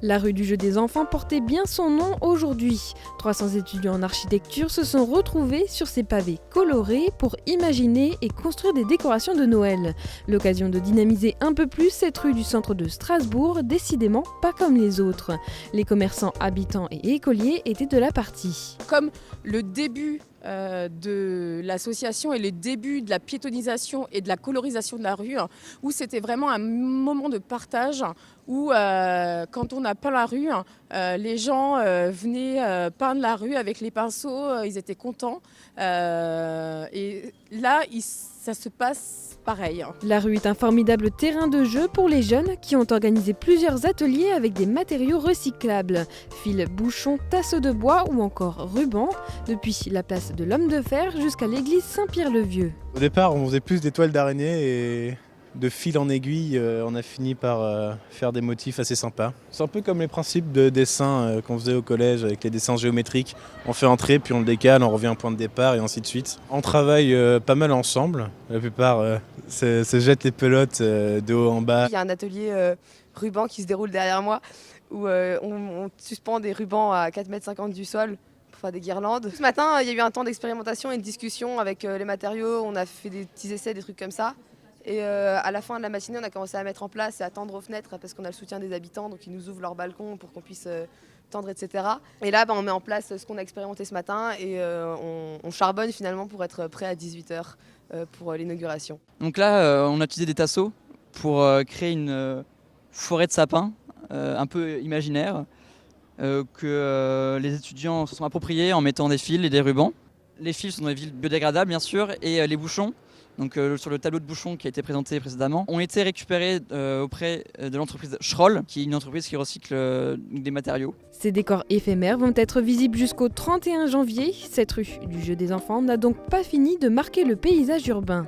La rue du jeu des enfants portait bien son nom aujourd'hui. 300 étudiants en architecture se sont retrouvés sur ces pavés colorés pour imaginer et construire des décorations de Noël. L'occasion de dynamiser un peu plus cette rue du centre de Strasbourg, décidément pas comme les autres. Les commerçants, habitants et écoliers étaient de la partie. Comme le début de l'association et le début de la piétonisation et de la colorisation de la rue, où c'était vraiment un moment de partage, où quand on a peint la rue, les gens venaient peindre la rue avec les pinceaux, ils étaient contents. Et là, ça se passe pareil. La rue est un formidable terrain de jeu pour les jeunes qui ont organisé plusieurs ateliers avec des matériaux recyclables. Fils, bouchons, tasseaux de bois ou encore rubans, depuis la place de l'Homme de Fer jusqu'à l'église Saint-Pierre-le-Vieux. Au départ, on faisait plus des toiles d'araignée et de fil en aiguille, on a fini par faire des motifs assez sympas. C'est un peu comme les principes de dessin qu'on faisait au collège avec les dessins géométriques. On fait un trait, puis on le décale, on revient au point de départ et ainsi de suite. On travaille pas mal ensemble. La plupart se jettent les pelotes de haut en bas. Il y a un atelier ruban qui se déroule derrière moi où on suspend des rubans à 4,50 m du sol pour faire des guirlandes. Ce matin, il y a eu un temps d'expérimentation et de discussion avec les matériaux. On a fait des petits essais, des trucs comme ça. Et à la fin de la matinée, on a commencé à mettre en place et à tendre aux fenêtres parce qu'on a le soutien des habitants, donc ils nous ouvrent leur balcon pour qu'on puisse tendre, etc. Et là, on met en place ce qu'on a expérimenté ce matin et on charbonne finalement pour être prêt à 18 h pour l'inauguration. Donc là, on a utilisé des tasseaux pour créer une forêt de sapins un peu imaginaire que les étudiants se sont appropriés en mettant des fils et des rubans. Les fils sont des fils biodégradables bien sûr et les bouchons, donc sur le tableau de bouchons qui a été présenté précédemment, ont été récupérés auprès de l'entreprise Schroll, qui est une entreprise qui recycle des matériaux. Ces décors éphémères vont être visibles jusqu'au 31 janvier. Cette rue du jeu des enfants n'a donc pas fini de marquer le paysage urbain.